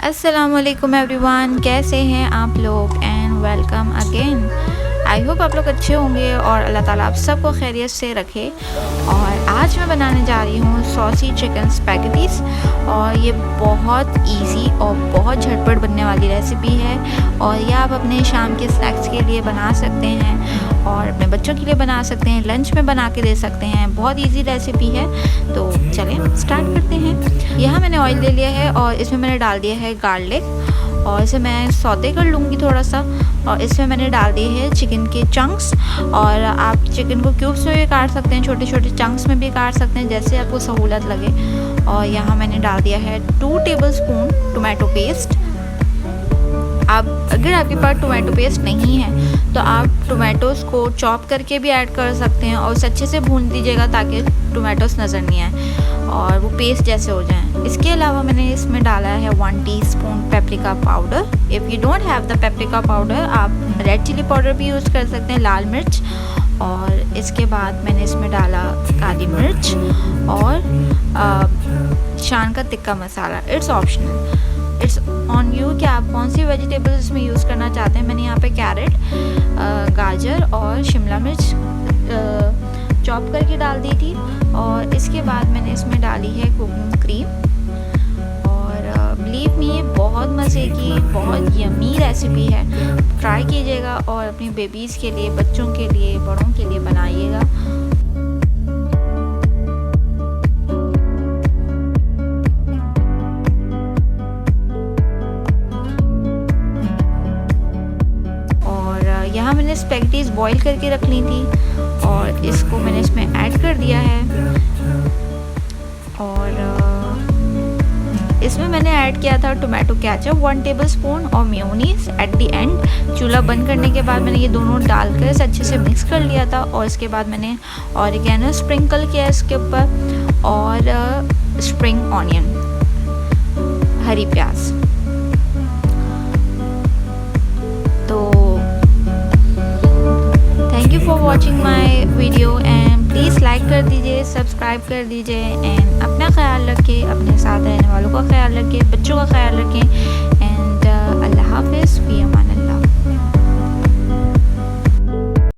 अस्सलामुअलैकुम एवरीवन, कैसे हैं आप लोग and welcome again. I hope आप लोग अच्छे होंगे और अल्लाह ताला आप सबको खैरियत से रखे। और आज मैं बनाने जा रही हूँ सॉसी चिकन स्पैगेटीज़ और ये बहुत इजी और बहुत झटपट बनने वाली रेसिपी है और ये आप अपने शाम के स्नैक्स के लिए बना सकते हैं और अपने बच्चों के लिए बना सकते हैं, लंच में बना के दे सकते हैं। बहुत इजी रेसिपी है, तो चलें स्टार्ट करते हैं। यहाँ मैंने ऑयल ले लिया है और इसमें मैंने डाल दिया है गार्लिक और इसे मैं सौते कर लूँगी थोड़ा सा। और इसमें मैंने डाल दिए हैं चिकन के चंक्स और आप चिकन को क्यूब्स में भी काट सकते हैं, छोटे छोटे चंक्स में भी काट सकते हैं, जैसे आपको सहूलत लगे। और यहाँ मैंने डाल दिया है 2 टेबलस्पून टोमेटो पेस्ट। आप अगर आपके पास टोमेटो पेस्ट नहीं है तो आप टोमेटोज़ को चॉप करके भी ऐड कर सकते हैं और उसे अच्छे से भून दीजिएगा ताकि टोमेटोज़ नज़र नहीं आए और वो पेस्ट जैसे हो जाएं। इसके अलावा मैंने इसमें डाला है 1 teaspoon paprika powder. If you don't have the paprika powder आप रेड चिली पाउडर भी यूज़ कर सकते हैं, लाल मिर्च। और इसके बाद मैंने इसमें डाला काली मिर्च और शान का tikka masala. It's optional, it's on you कि आप कौन सी वेजिटेबल्स इसमें यूज़ करना चाहते हैं। मैंने यहाँ पे कैरेट, गाजर और शिमला मिर्च चॉप करके डाल दी थी। और इसके बाद मैंने इसमें डाली है कुकिंग क्रीम। और बिलीव मी, ये बहुत मज़े की, बहुत यमी रेसिपी है। ट्राई कीजिएगा और अपनी बेबीज़ के लिए, बच्चों के लिए, बड़ों के लिए बनाइएगा। यहाँ मैंने स्पैगेटीज़ बॉईल करके रख ली थी और इसको मैंने इसमें ऐड कर दिया है। और इसमें मैंने ऐड किया था टोमेटो केचप 1 टेबलस्पून और मेयोनीज एट द एंड। चूल्हा बंद करने के बाद मैंने ये दोनों डालकर इसे अच्छे से मिक्स कर लिया था। और इसके बाद मैंने ऑरिगेनो स्प्रिंकल किया इसके ऊपर और स्प्रिंग ऑनियन, हरी प्याज। तो thank you for watching my video and please like कर दीजिए, सब्सक्राइब कर दीजिए एंड अपना ख्याल रखें, अपने साथ रहने वालों का ख्याल रखें, बच्चों का ख्याल रखें एंड अल्लाह हाफिज़, फ़ी अमान।